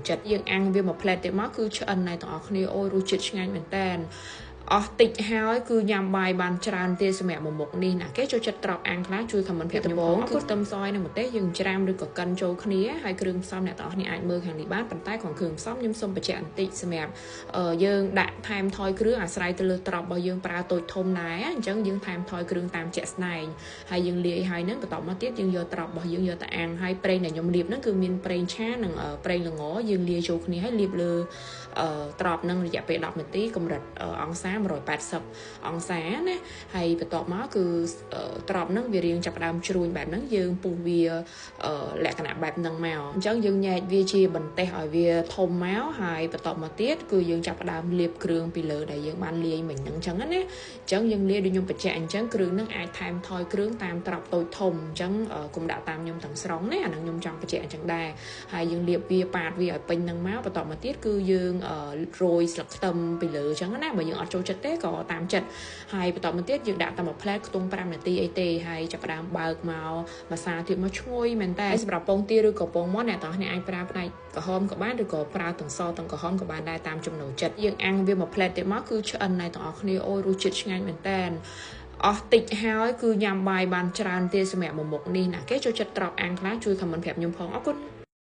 ចិត្តយើងអាំងវាមួយផ្លែទៀតមកគឺឆ្អិនណៃទាំងអស់គ្នាអូយរសជាតិឆ្ងាញ់មែនតើអស់តិចហើយគឺញ៉ាំបាយបានច្រើនទៀតសម្រាប់មួយមុខនេះណាគេចូលចិត្តត្រប់អាំងខ្លះជួយ comment ភាពដំបូងគឺខ្ទឹមសនិងម្ទេសយើងច្រាមឬក៏កិនចូលគ្នាហើយគ្រឿងផ្សំអ្នកទាំងអស់គ្នាអាចមើលខាងនេះបានប៉ុន្តែក្នុងគ្រឿងផ្សំខ្ញុំសូមបញ្ជាក់បន្តិចសម្រាប់យើងដាក់ថែមថយគ្រឿងអាស្រ័យទៅលើត្រប់របស់យើងប្រើតូចធំដែរអញ្ចឹងយើងថែមថយគ្រឿងតាមជាក់ស្ដែងហើយយើងលាយហើយនឹងបន្តមកទៀតយើងយកត្រប់របស់យើងយកទៅអាំងហើយប្រេងដែលខ្ញុំលាបហ្នឹងគឺមានប្រេងឆានិងប្រេងល្ងយើងលាយចូលគ្នាហើយលាបលើត្រប់នឹងរយៈពេល10នាទីកម្រិតអង្សា180អង្សាណាហើយបន្ទាប់មកគឺត្រប់នឹងវារៀងចាប់ដើមជ្រួញបែបហ្នឹងយើងពុះវាលក្ខណៈបែបហ្នឹងមកអញ្ចឹងយើងញែកវាជាបន្ទះឲ្យវាធំមកហើយបន្ទាប់មកទៀតគឺយើងចាប់ដើមលាបគ្រឿងពីលើដែលយើងបានលាយមិញហ្នឹងអញ្ចឹងណាអញ្ចឹងយើងលាយដូចខ្ញុំបញ្ជាក់អញ្ចឹងគ្រឿងហ្នឹងអាចថែមថយគ្រឿងតាមត្រប់តូចធំអញ្ចឹងកុំដាក់តាមខ្ញុំទាំងស្រុងណាអាហ្នឹងខ្ញុំចង់បញ្ជាក់អញ្ចឹងដែរហើយយើងលាបវាប៉ាតវាឲ្យពេញហ្នឹងមកបន្ទាប់មកទៀតគឺយើងរោយស្លឹកខ្ទឹមពីលើអញ្ចឹងណាបើយើងអត់ចូលចិត្តទេក៏តាមចិត្តហើយបន្តមកទៀតយើងដាក់តែមួយផ្លែខ្ទង់5នាទីអីទេហើយចាប់ផ្ដើមបើកមកម្សាទៀតមកឈ្ងុយមែនតើសម្រាប់ពងទាឬក៏ពងមាន់អ្នកទាំងអស់គ្នាអាចប្រើផ្នែកក្រហមក៏បានឬក៏ប្រើទាំងសទាំងក្រហមក៏បានដែរតាមចំណូលចិត្តយើងអាំងវាមួយផ្លែទៀតមកគឺឆ្អិនណៃទាំងអស់គ្នាអូយរសជាតិឆ្ងាញ់មែនតើអស់តិចហើយគឺញ៉ាំបាយបានច្រើនទៀតសម្រាប់មួយមុខនេះណាគេចូលចិត្តត្រប់អាំងខ្លះជួយ comment ប្រាប់ខ្ញុំផងអរគុណ